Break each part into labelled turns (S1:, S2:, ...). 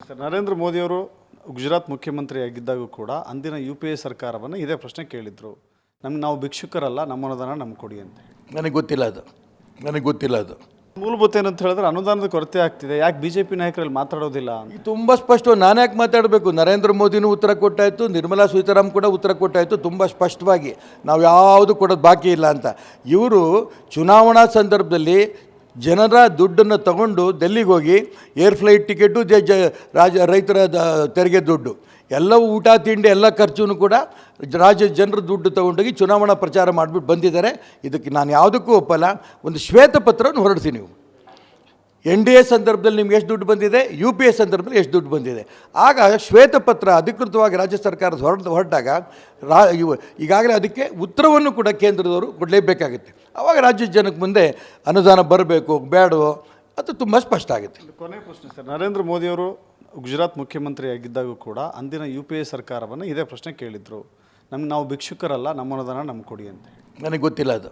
S1: Sir, Narendra ಮೋದಿಯವರು ಗುಜರಾತ್ ಮುಖ್ಯಮಂತ್ರಿಯಾಗಿದ್ದಾಗೂ ಕೂಡ ಅಂದಿನ UPA ಸರ್ಕಾರವನ್ನು ಇದೇ ಪ್ರಶ್ನೆ ಕೇಳಿದ್ರು. ನಾವು ಭಿಕ್ಷುಕರಲ್ಲ, ನಮ್ಮ ಅನುದಾನ ನಮ್ಗೆ ಕೊಡಿ ಅಂತ.
S2: ನನಗೆ ಗೊತ್ತಿಲ್ಲ ಅದು
S1: ಮೂಲಭೂತ ಏನಂತ ಹೇಳಿದ್ರೆ ಅನುದಾನದ ಕೊರತೆ ಆಗ್ತಿದೆ, ಯಾಕೆ BJP ನಾಯಕರಲ್ಲಿ ಮಾತಾಡೋದಿಲ್ಲ ಅಂತ.
S2: ಇದು ತುಂಬ ಸ್ಪಷ್ಟ. ನಾನು ಯಾಕೆ ಮಾತಾಡಬೇಕು? ನರೇಂದ್ರ ಮೋದಿನೂ ಉತ್ತರ ಕೊಟ್ಟಾಯಿತು, ನಿರ್ಮಲಾ ಸೀತಾರಾಮನ್ ಕೂಡ ಉತ್ತರ ಕೊಟ್ಟಾಯಿತು ತುಂಬ ಸ್ಪಷ್ಟವಾಗಿ. ನಾವು ಯಾವುದು ಕೊಡೋದು ಬಾಕಿ ಇಲ್ಲ ಅಂತ. ಇವರು ಚುನಾವಣಾ ಸಂದರ್ಭದಲ್ಲಿ ಜನರ ದುಡ್ಡನ್ನು ತಗೊಂಡು ಡೆಲ್ಲಿಗೆ ಹೋಗಿ ಏರ್ ಫ್ಲೈಟ್ ಟಿಕೆಟು ರೈತರ ತೆರಿಗೆ ದುಡ್ಡು ಎಲ್ಲವೂ ಊಟ ತಿಂಡಿ ಎಲ್ಲ ಖರ್ಚು ಕೂಡ ಜನರ ದುಡ್ಡು ತೊಗೊಂಡೋಗಿ ಚುನಾವಣಾ ಪ್ರಚಾರ ಮಾಡಿಬಿಟ್ಟು ಬಂದಿದ್ದಾರೆ. ಇದಕ್ಕೆ ನಾನು ಯಾವುದಕ್ಕೂ ಒಪ್ಪಲ್ಲ. ಒಂದು ಶ್ವೇತಪತ್ರವನ್ನು ಹೊರಡಿಸಿ ನೀವು. NDA ಸಂದರ್ಭದಲ್ಲಿ ನಿಮ್ಗೆ ಎಷ್ಟು ದುಡ್ಡು ಬಂದಿದೆ, UPA ಸಂದರ್ಭದಲ್ಲಿ ಎಷ್ಟು ದುಡ್ಡು ಬಂದಿದೆ. ಆಗ ಶ್ವೇತಪತ್ರ ಅಧಿಕೃತವಾಗಿ ರಾಜ್ಯ ಸರ್ಕಾರದ ಹೊರಟಾಗ ಈಗಾಗಲೇ ಅದಕ್ಕೆ ಉತ್ತರವನ್ನು ಕೂಡ ಕೇಂದ್ರದವರು ಕೊಡಲೇಬೇಕಾಗುತ್ತೆ. ಆವಾಗ ರಾಜ್ಯದ ಜನಕ್ಕೆ ಮುಂದೆ ಅನುದಾನ ಬರಬೇಕು ಬೇಡವೋ ಅದು ತುಂಬ ಸ್ಪಷ್ಟ ಆಗುತ್ತೆ.
S1: ಕೊನೆ ಪ್ರಶ್ನೆ ಸರ್, ನರೇಂದ್ರ ಮೋದಿಯವರು ಗುಜರಾತ್ ಮುಖ್ಯಮಂತ್ರಿಯಾಗಿದ್ದಾಗೂ ಕೂಡ ಅಂದಿನ UPA ಸರ್ಕಾರವನ್ನು ಇದೇ ಪ್ರಶ್ನೆ ಕೇಳಿದ್ರು. ನಾವು ಭಿಕ್ಷುಕರಲ್ಲ, ನಮ್ಮ ಅನುದಾನ ನಮ್ಗೆ ಕೊಡಿ ಅಂತ.
S2: ನನಗೆ ಗೊತ್ತಿಲ್ಲ ಅದು.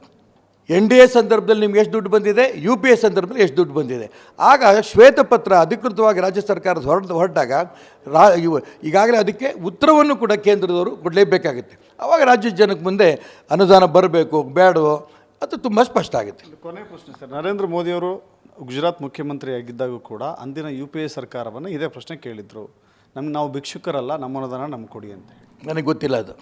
S2: NDA ಸಂದರ್ಭದಲ್ಲಿ ನಿಮ್ಗೆ ಎಷ್ಟು ದುಡ್ಡು ಬಂದಿದೆ, UPA ಸಂದರ್ಭದಲ್ಲಿ ಎಷ್ಟು ದುಡ್ಡು ಬಂದಿದೆ. ಆಗ ಶ್ವೇತಪತ್ರ ಅಧಿಕೃತವಾಗಿ ರಾಜ್ಯ ಸರ್ಕಾರದ ಹೊರಟಾಗ ಈಗಾಗಲೇ ಅದಕ್ಕೆ ಉತ್ತರವನ್ನು ಕೂಡ ಕೇಂದ್ರದವರು ಕೊಡಲೇಬೇಕಾಗುತ್ತೆ. ಆವಾಗ ರಾಜ್ಯದ ಜನಕ್ಕೆ ಮುಂದೆ ಅನುದಾನ ಬರಬೇಕು ಬೇಡವೋ ಅದು ತುಂಬ ಸ್ಪಷ್ಟ ಆಗುತ್ತೆ.
S1: ಕೊನೆ ಪ್ರಶ್ನೆ ಸರ್, ನರೇಂದ್ರ ಮೋದಿಯವರು ಗುಜರಾತ್ ಮುಖ್ಯಮಂತ್ರಿಯಾಗಿದ್ದಾಗೂ ಕೂಡ ಅಂದಿನ UPA ಸರ್ಕಾರವನ್ನು ಇದೇ ಪ್ರಶ್ನೆ ಕೇಳಿದ್ರು. ನಾವು ಭಿಕ್ಷುಕರಲ್ಲ, ನಮ್ಮ ಅನುದಾನ ನಮ್ಗೆ ಕೊಡಿ ಅಂತ.
S2: ನನಗೆ ಗೊತ್ತಿಲ್ಲ ಅದು.